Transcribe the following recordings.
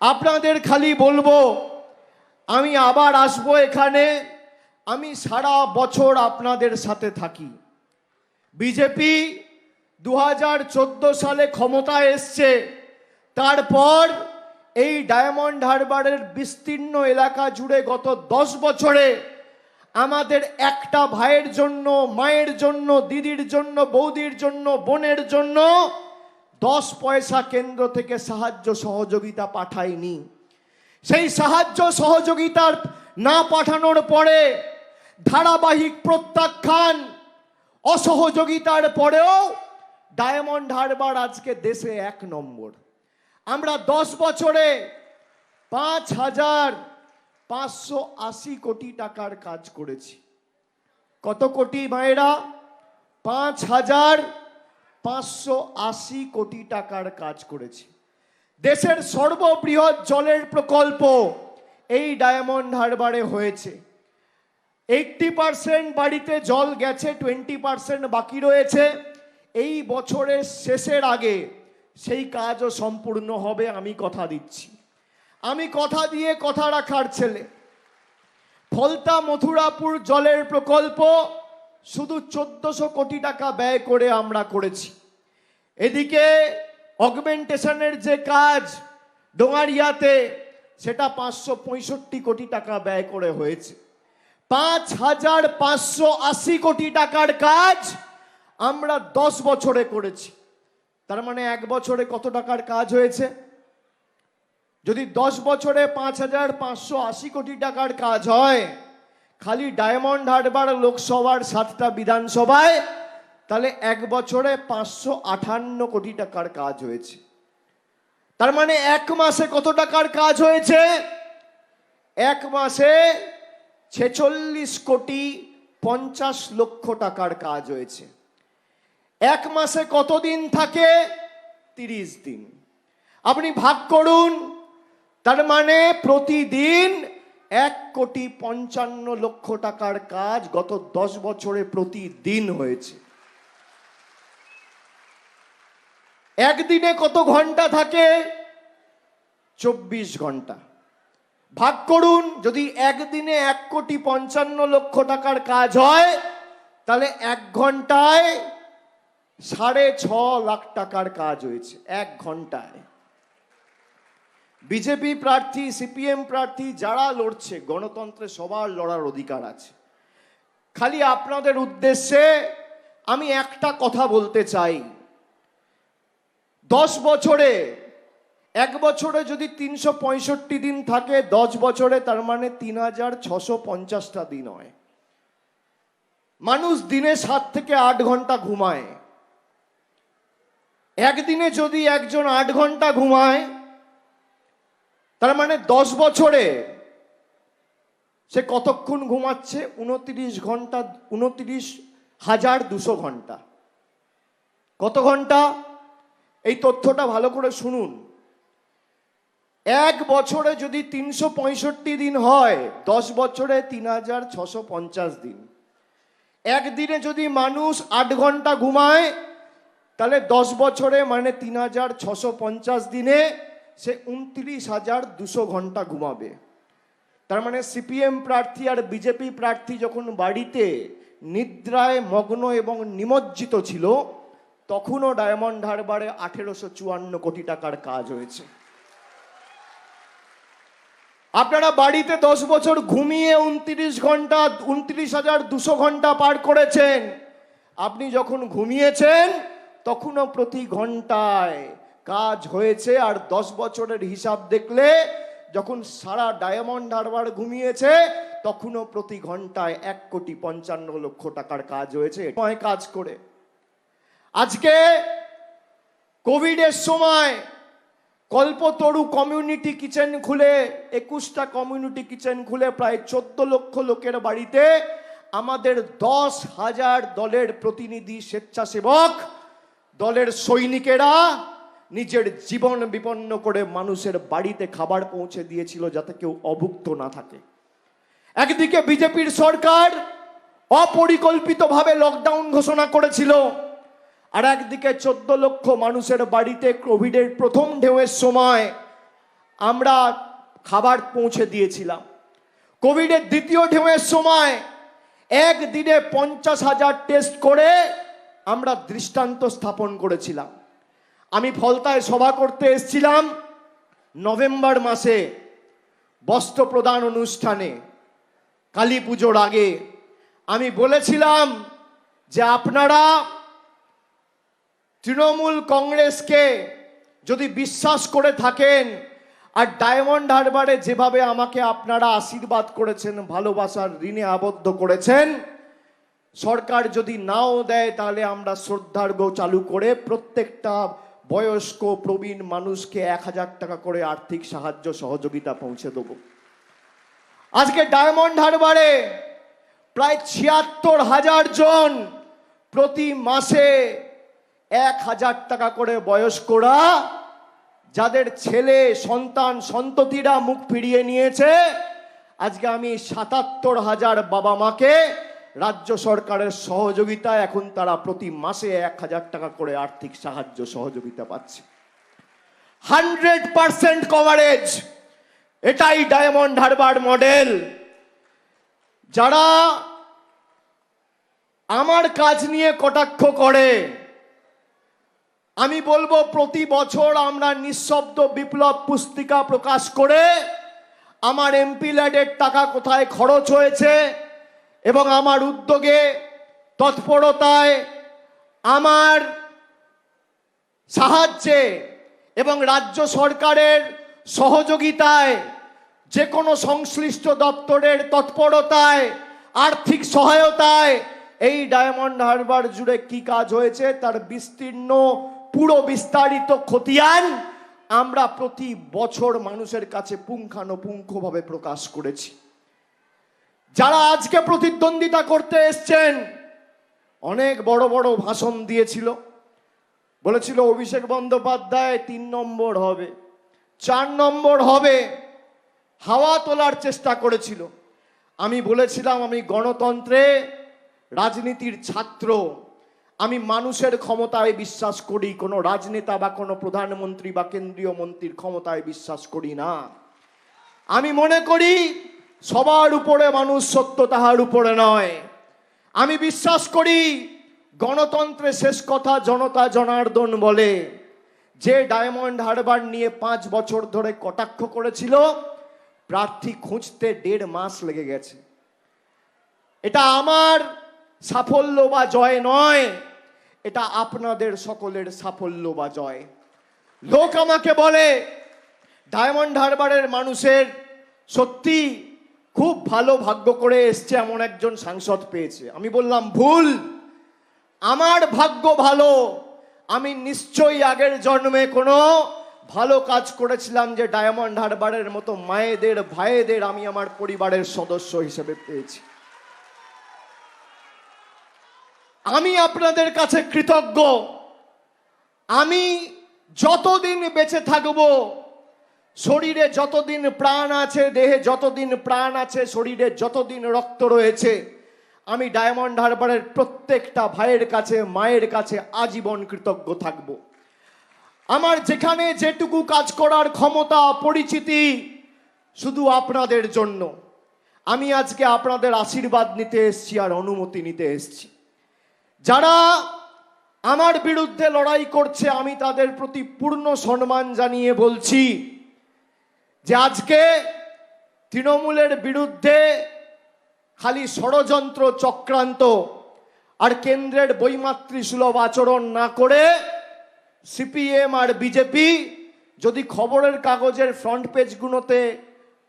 আপনাদের খালি বলবো, আমি আবার আসবো এখানে। আমি সারা বছর আপনাদের সাথে থাকি। বিজেপি 2014 সালে ক্ষমতায় এসছে, তারপর এই ডায়মন্ড হারবারের বিস্তীর্ণ এলাকা জুড়ে গত 10 বছরে আমাদের একটা ভাইয়ের জন্য, মায়ের জন্য, দিদির জন্য, বৌদির জন্য, বোনের জন্য 10 পয়সা কেন্দ্র থেকে সাহায্য সহযোগিতা পাঠায়নি। সেই সাহায্য সহযোগিতার না পাঠানোর পরে ধারাবাহিক প্রত্যাখ্যান, অসহযোগিতার পরেও ডায়মন্ড হারবার আজকে দেশে 1 নম্বর। আমরা 10 বছরে 5,580 কোটি টাকার কাজ করেছি। কত কোটি মায়েরা? 5,580 কোটি টাকার কাজ করেছি। দেশের সর্ববৃহৎ জলের প্রকল্প এই ডায়মন্ড হারবারে হয়েছে। 80% বাড়িতে জল গেছে, 20% বাকি রয়েছে। এই বছরের শেষের আগে সেই কাজও সম্পূর্ণ হবে, আমি কথা দিচ্ছি। আমি কথা দিয়ে কথা রাখার ছেলে। ফলতা মথুরাপুর জলের প্রকল্প শুধু 1400 কোটি টাকা ব্যয় করে আমরা করেছি। এদিকে অগমেন্টেশনের যে কাজ ডোঙারিয়াতে, সেটা 565 কোটি টাকা ব্যয় করে হয়েছে। 5,580 কোটি টাকার কাজ আমরা 10 বছরে করেছি। তার মানে 1 বছরে কত টাকার কাজ হয়েছে? যদি 10 বছরে 5,580 কোটি টাকার কাজ হয়, খালি ডায়মন্ড হারবার লোকসভার 7টা বিধানসভায়, তাহলে 1 বছরে 558 কোটি টাকার কাজ হয়েছে। তার মানে 1 মাসে কত টাকার কাজ হয়েছে? 1 মাসে 46 কোটি 50 লক্ষ টাকার কাজ হয়েছে। 1 মাসে কত দিন থাকে? 30 দিন। আপনি ভাগ করুন, তার মানে প্রতিদিন 1,55 লক্ষ টাকার কাজ গত 10 বছরে প্রতিদিন হয়েছে। একদিনে কত ঘন্টা থাকে? 24 ঘন্টা। ভাগ করুন, যদি একদিনে 1,55 লক্ষ টাকার কাজ হয়, তাহলে 1 ঘন্টায় 6.5 লাখ টাকার কাজ হয়েছে। 1 ঘন্টায়। বিজেপি প্রার্থী, সিপিএম প্রার্থী যারা লড়ছে, গণতন্ত্রে সবার লড়ার অধিকার আছে। খালি আপনাদের উদ্দেশ্যে আমি একটা কথা বলতে চাই। 10 বছরে, 1 বছরে যদি 365 দিন থাকে, 10 বছরে তার মানে 3,650টা দিন হয়। মানুষ দিনে 7 থেকে 8 ঘন্টা ঘুমায়। একদিনে যদি একজন 8 ঘন্টা ঘুমায়, তার মানে 10 বছরে সে কতক্ষণ ঘুমাচ্ছে? 29 ঘন্টা, 29,200 ঘন্টা। কত ঘন্টা? এই তথ্যটা ভালো করে শুনুন। 1 বছরে যদি 365 দিন হয়, 10 বছরে 3,650 দিন। একদিনে যদি মানুষ 8 ঘন্টা ঘুমায়, তাহলে 10 বছরে মানে 3,650 দিনে সে 29,200 ঘন্টা ঘুমাবে। তার মানে সিপিএম প্রার্থী আর বিজেপি প্রার্থী যখন বাড়িতে নিদ্রায় মগ্ন এবং নিমজ্জিত ছিল, তখনও ডায়মন্ড হারবারে 1,854 কোটি টাকার কাজ হয়েছে। আপনারা বাড়িতে 10 বছর ঘুমিয়ে 29 ঘন্টা, 29,200 ঘন্টা পার করেছেন। আপনি যখন ঘুমিয়েছেন তখনও প্রতি ঘন্টায় কাজ হয়েছে। আর 10 বছরের হিসাব দেখলে, যখন সারা ডায়মন্ড হারবার ঘুমিয়েছে, তখনও প্রতি ঘন্টায় 1,55 লক্ষ টাকার কাজ হয়েছে কাজ করে। আজকে কোভিডের সময় কল্পতরু কমিউনিটি কিচেন খুলে, 21টা কমিউনিটি কিচেন খুলে প্রায় 14 লক্ষ লোকের বাড়িতে আমাদের 10,000 দলের প্রতিনিধি, স্বেচ্ছাসেবক দলের সৈনিকেরা নিজের জীবন বিপন্ন করে মানুষের বাড়িতে খাবার পৌঁছে দিয়েছিল, যাতে কেউ অভুক্ত না থাকে। একদিকে বিজেপির সরকার অপরিকল্পিতভাবে লকডাউন ঘোষণা করেছিল, আর একদিকে 14 লক্ষ মানুষের বাড়িতে কোভিডের প্রথম ঢেউয়ের সময় আমরা খাবার পৌঁছে দিয়েছিলাম। কোভিডের দ্বিতীয় ঢেউয়ের সময় একদিনে 50,000 টেস্ট করে আমরা দৃষ্টান্ত স্থাপন করেছিলাম। আমি ফলতায় সভা করতে এসেছিলাম নভেম্বর মাসে বস্ত্র প্রদান অনুষ্ঠানে, কালী পুজোর আগে। আমি বলেছিলাম যে আপনারা তৃণমূল কংগ্রেসকে যদি বিশ্বাস করে থাকেন আর ডায়মন্ড হারবারে যেভাবে আমাকে আপনারা আশীর্বাদ করেছেন, ভালোবাসার ঋণে আবদ্ধ করেছেন, সরকার যদি নাও দেয় তাহলে আমরা শ্রদ্ধার্ঘ চালু করে প্রত্যেকটা বয়স্ক প্রবীণ মানুষকে 1,000 টাকা করে আর্থিক সাহায্য সহযোগিতা পৌঁছে দেব। আজকে ডায়মন্ড হারবারে প্রায় 76,000 জন প্রতি মাসে 1,000 টাকা করে বয়স্করা, যাদের ছেলে সন্তান সন্ততিরা মুখ ফিরিয়ে নিয়েছে, আজকে আমি 77,000 বাবা মাকে রাজ্য সরকারের সহযোগিতায় এখন তারা প্রতি মাসে 1,000 টাকা করে আর্থিক সাহায্য সহযোগিতা পাচ্ছে। 100% কভারেজ, এটাই ডায়মন্ড হারবার মডেল। যারা আমার কাজ নিয়ে কটাক্ষ করে, আমি বলবো প্রতি বছর আমরা নিঃশব্দ বিপ্লব পুস্তিকা প্রকাশ করে আমার এমপি ল্যাডের টাকা কোথায় খরচ হয়েছে এবং আমার উদ্যোগে, তৎপরতায়, আমার সাহায্যে এবং রাজ্য সরকারের সহযোগিতায়, যে কোনো সংশ্লিষ্ট দপ্তরের তৎপরতায়, আর্থিক সহায়তায় এই ডায়মন্ড হারবার জুড়ে কি কাজ হয়েছে তার বিস্তীর্ণ পুরো বিস্তারিত খতিয়ান আমরা প্রতি বছর মানুষের কাছে পুঙ্খানুপুঙ্খভাবে প্রকাশ করেছি। যারা আজকে প্রতিদ্বন্দ্বিতা করতে এসছেন অনেক বড় বড় ভাষণ দিয়েছিল, বলেছিল অভিষেক বন্দ্যোপাধ্যায় 3 নম্বর হবে, 4 নম্বর হবে, হাওয়া তোলার চেষ্টা করেছিল। আমি বলেছিলাম আমি গণতন্ত্রে রাজনীতির ছাত্র, আমি মানুষের ক্ষমতায় বিশ্বাস করি, কোনো রাজনেতা বা কোনো প্রধানমন্ত্রী বা কেন্দ্রীয় মন্ত্রীর ক্ষমতায় বিশ্বাস করি না। আমি মনে করি সবার উপরে মানুষ সত্য, তাহার উপরে নয়। আমি বিশ্বাস করি গণতন্ত্রে শেষ কথা জনতা জনার্দন বলে। যে ডায়মন্ড হারবার নিয়ে 5 বছর ধরে কটাক্ষ করেছিল, প্রার্থী খুঁজতে 1.5 মাস লেগে গেছে। এটা আমার সাফল্য বা জয় নয়, এটা আপনাদের সকলের সাফল্য বা জয়। লোক আমাকে বলে ডায়মন্ড হারবারের মানুষের সত্যি খুব ভালো ভাগ্য করে এসছে, এমন একজন সাংসদ পেয়েছে। আমি বললাম ভুল, আমার ভাগ্য ভালো। আমি নিশ্চয়ই আগের জন্মে কোনো ভালো কাজ করেছিলাম যে ডায়মন্ড হারবারের মতো মায়েদের ভাইদের আমি আমার পরিবারের সদস্য হিসেবে পেয়েছি। আমি আপনাদের কাছে কৃতজ্ঞ। আমি যতদিন বেঁচে থাকব, শরীরে যতদিন প্রাণ আছে, দেহে যতদিন প্রাণ আছে, শরীরে যতদিন রক্ত রয়েছে, আমি ডায়মন্ড হারবারের প্রত্যেকটা ভাইয়ের কাছে, মায়ের কাছে আজীবন কৃতজ্ঞ থাকব। আমার যেখানে যেটুকু কাজ করার ক্ষমতা, পরিচিতি, শুধু আপনাদের জন্য। আমি আজকে আপনাদের আশীর্বাদ নিতে এসেছি আর অনুমতি নিতে এসেছি। যারা আমার বিরুদ্ধে লড়াই করছে আমি তাদের প্রতি পূর্ণ সম্মান জানিয়ে বলছি যে আজকে তৃণমূলের বিরুদ্ধে খালি ষড়যন্ত্র, চক্রান্ত আর কেন্দ্রের বৈমাতৃসুলভ আচরণ না করে সিপিএম আর বিজেপি যদি খবরের কাগজের ফ্রন্ট পেজগুলোতে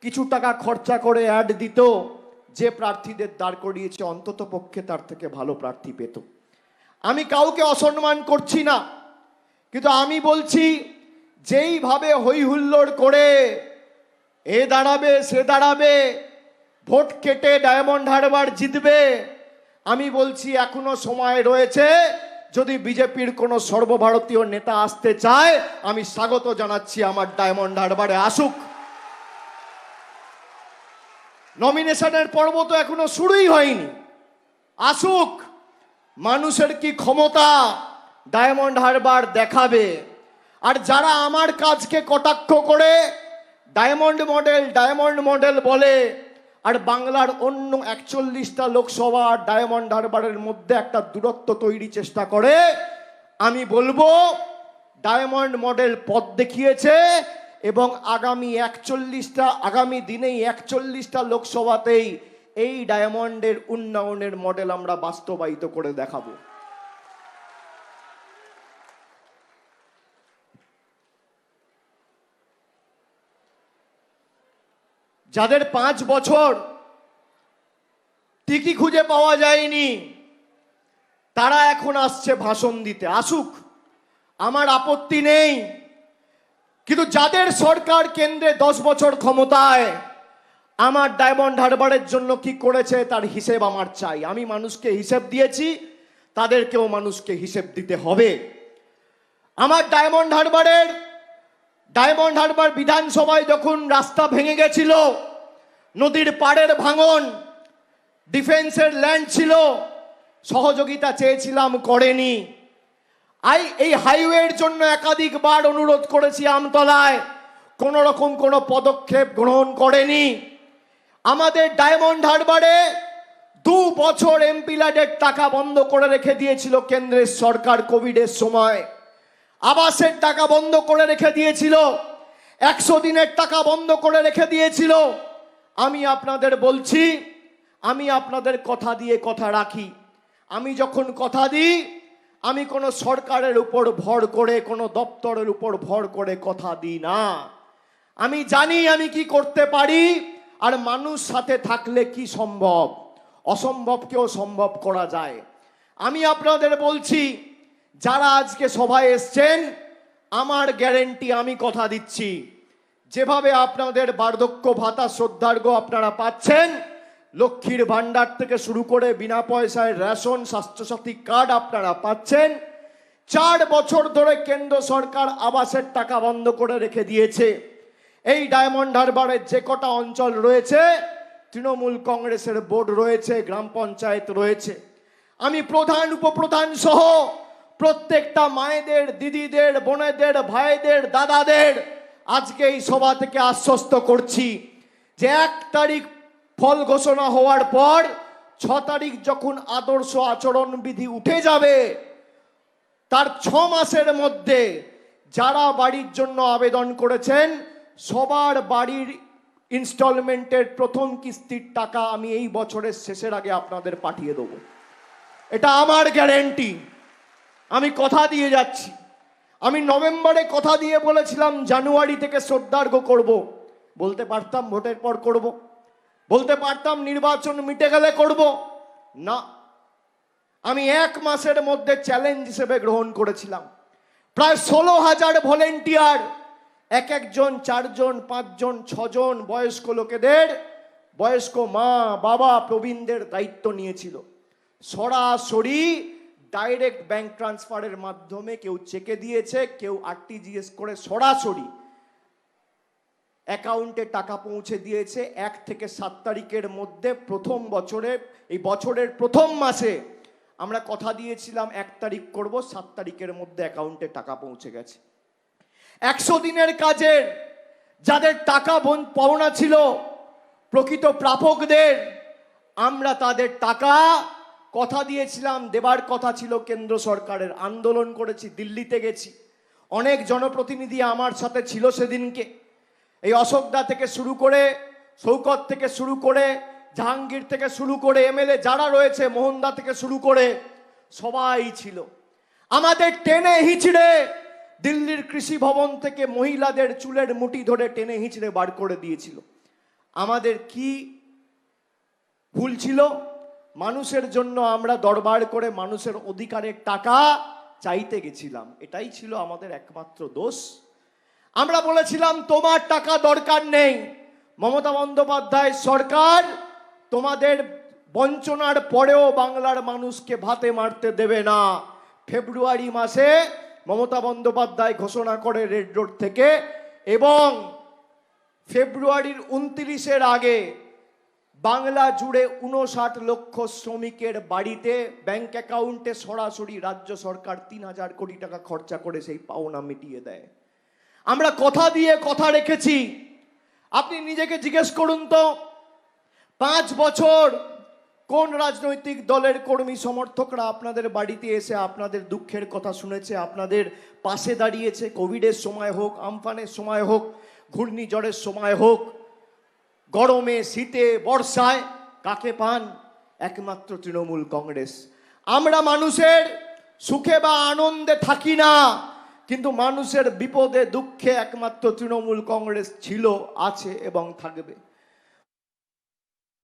কিছু টাকা খরচা করে অ্যাড দিত, যে প্রার্থীদের দাঁড় করিয়েছে অন্তত পক্ষে তার থেকে ভালো প্রার্থী পেত। আমি কাউকে অসম্মান করছি না, কিন্তু আমি বলছি যেইভাবে হই হুল্লোড় করে এ দাঁড়াবে সে দাঁড়াবে, ভোট কেটে ডায়মন্ড হারবার জিতবে, আমি বলছি এখনো সময় রয়েছে। যদি বিজেপির কোনো সর্বভারতীয় নেতা আসতে চায় আমি স্বাগত জানাচ্ছি, আমার ডায়মন্ড হারবারে আসুক। নমিনেশনের পর্ব তো এখনো শুরুই হয়নি, আসুক। মানুষের কি ক্ষমতা ডায়মন্ড হারবার দেখাবে। আর যারা আমার কাজকে কটাক্ষ করে ডায়মন্ড মডেল বলে, আর বাংলার অন্য 41টা লোকসভা আর ডায়মন্ড হারবারের মধ্যে একটা দূরত্ব তৈরি চেষ্টা করে। আমি বলবো ডায়মন্ড মডেল পথ দেখিয়েছে, এবং আগামী দিনেই 41টা লোকসভাতেই এই ডায়মন্ডের উন্নয়নের মডেল আমরা বাস্তবায়িত করে দেখাবো। যাদের 5 বছর টিকি খুঁজে পাওয়া যায়নি, তারা এখন আসছে ভাষণ দিতে, আসুক, আমার আপত্তি নেই। কিন্তু যাদের সরকার কেন্দ্রে 10 বছর ক্ষমতায়, আমার ডায়মন্ড হারবারের জন্য কি করেছে তার হিসেব আমার চাই। আমি মানুষকে হিসেব দিয়েছি, তাদেরকেও মানুষকে হিসেব দিতে হবে। আমার ডায়মন্ড হারবার বিধানসভায় যখন রাস্তা ভেঙে গেছিল, নদীর পাড়ের ভাঙন, ডিফেন্সের ল্যান্ড ছিল, সহযোগিতা চেয়েছিলাম, করেনি। এই হাইওয়ের জন্য একাধিকবার অনুরোধ করেছি আমতলায়, কোন রকম কোনো পদক্ষেপ গ্রহণ করেনি। আমাদের ডায়মন্ড হারবারে 2 বছর এমপি ল্যাডের টাকা বন্ধ করে রেখে দিয়েছিল কেন্দ্রের সরকার কোভিডের সময়। আবাসের টাকা বন্ধ করে রেখে দিয়েছিল, 100 দিনের টাকা বন্ধ করে রেখে দিয়েছিল। আমি আপনাদের বলছি, আমি আপনাদের কথা দিয়ে কথা রাখি। আমি যখন কথা দিই, আমি কোনো সরকারের উপর ভর করে, কোনো দপ্তরের উপর ভর করে কথা দিই না। আমি জানি আমি কি করতে পারি, আর মানুষ সাথে থাকলে কি সম্ভব, অসম্ভবকেও সম্ভব করা যায়। আমি আপনাদের বলছি, যারা আজকে সভায় এসছেন, আমার গ্যারেন্টি, আমি কথা দিচ্ছি, যেভাবে আপনাদের বার্ধক্য ভাতা শ্রদ্ধার্ঘ্য আপনারা পাচ্ছেন, লক্ষ্মীর ভান্ডার থেকে শুরু করে বিনা পয়সায় রেশন, স্বাস্থ্যসাথী কার্ড আপনারা পাচ্ছেন। 4 বছর ধরে কেন্দ্র সরকার আবাসের টাকা বন্ধ করে রেখে দিয়েছে। এই ডায়মন্ড হারবারের যে কটা অঞ্চল রয়েছে, তৃণমূল কংগ্রেসের বোর্ড রয়েছে, গ্রাম পঞ্চায়েত রয়েছে। আমি প্রধান, উপপ্রধান সহ প্রত্যেকটা মায়েদের, দিদিদের, বোনেদের, ভাইদের, দাদাদের আজকে এই সভা থেকে আশ্বস্ত করছি যে 1 তারিখ ফল ঘোষণা হওয়ার পর 6 তারিখ যখন আদর্শ আচরণবিধি উঠে যাবে, তার 6 মাসের মধ্যে যারা বাড়ির জন্য আবেদন করেছেন, সবার বাড়ির ইনস্টলমেন্টের প্রথম কিস্তির টাকা আমি এই বছরের শেষের আগে আপনাদের পাঠিয়ে দেব। এটা আমার গ্যারেন্টি, আমি কথা দিয়ে যাচ্ছি। আমি নভেম্বরে কথা দিয়ে বলেছিলাম জানুয়ারি থেকে শ্রদ্ধার্ঘ্য করব, বলতে পারতাম ভোটের পর করব, বলতে পারতাম নির্বাচন মিটে গেলে করব না। আমি 1 মাসের মধ্যে চ্যালেঞ্জ হিসেবে গ্রহণ করেছিলাম। প্রায় 16,000 ভলেন্টিয়ার, একজন 4 জন, 5 জন, 6 জন বয়স্ক লোকেদের, বয়স্ক মা বাবা প্রবীণদের দায়িত্ব নিয়েছিল। সরাসরি ডাইরেক্ট ব্যাংক ট্রান্সফারের মাধ্যমে, কেউ চেকে দিয়েছে, কেউ আরটিজিএস করে সরাসরি অ্যাকাউন্টে টাকা পৌঁছে দিয়েছে। 1 থেকে 7 তারিখের মধ্যে প্রথম বছরে, এই বছরের প্রথম মাসে আমরা কথা দিয়েছিলাম 1 তারিখ করব, 7 তারিখের মধ্যে অ্যাকাউন্টে টাকা পৌঁছে গেছে। 100 দিনের কাজের যাদের টাকা পাওনা ছিল, প্রকৃত প্রাপকদের, আমরা তাদের টাকা কথা দিয়েছিলাম, দেবার কথা ছিল কেন্দ্র সরকারের। আন্দোলন করেছি, দিল্লিতে গেছি, অনেক জনপ্রতিনিধি আমার সাথে ছিল সেদিনকে। এই অশোকদা থেকে শুরু করে, শৌকত থেকে শুরু করে, জাহাঙ্গীর থেকে শুরু করে, এমএলএ যারা রয়েছে, মোহনদা থেকে শুরু করে, সবাই ছিল। আমাদের টেনে হিচড়ে দিল্লির কৃষি ভবন থেকে মহিলাদের চুলের মুঠি ধরে টেনে হিচড়ে বার করে দিয়েছিল। আমাদের কি ভুল ছিল? মানুষের জন্য আমরা দরবার করে মানুষের অধিকারের টাকা চাইতে গেছিলাম, এটাই ছিল আমাদের একমাত্র দোষ। আমরা বলেছিলাম তোমার টাকা দরকার নেই, মমতা বন্দ্যোপাধ্যায় সরকার তোমাদের বঞ্চনার পরেও বাংলার মানুষকে ভাতে মারতে দেবে না। ফেব্রুয়ারি মাসে মমতা বন্দ্যোপাধ্যায় ঘোষণা করে রেড রোড থেকে, এবং ফেব্রুয়ারির 29-এর আগে বাংলা জুড়ে 59 লক্ষ শ্রমিকের বাড়িতে ব্যাংক অ্যাকাউন্টে সরাসরি রাজ্য সরকার 3,000 কোটি টাকা খরচা করে সেই পাওনা মিটিয়ে দেয়। আমরা কথা দিয়ে কথা রেখেছি। আপনি নিজেকে জিজ্ঞেস করুন তো, 5 বছর কোন রাজনৈতিক দলের কর্মী সমর্থকরা আপনাদের বাড়িতে এসে আপনাদের দুঃখের কথা শুনেছে, আপনাদের পাশে দাঁড়িয়েছে? কোভিডের সময় হোক, আমফানের সময় হোক, ঘূর্ণিঝড়ের সময় হোক, গরমে, শীতে, বর্ষায় কাকে পান? একমাত্র তৃণমূল কংগ্রেস। আমরা মানুষের সুখে বা আনন্দে থাকি না, কিন্তু মানুষের বিপদে দুঃখে একমাত্র তৃণমূল কংগ্রেস ছিল, আছে এবং থাকবে।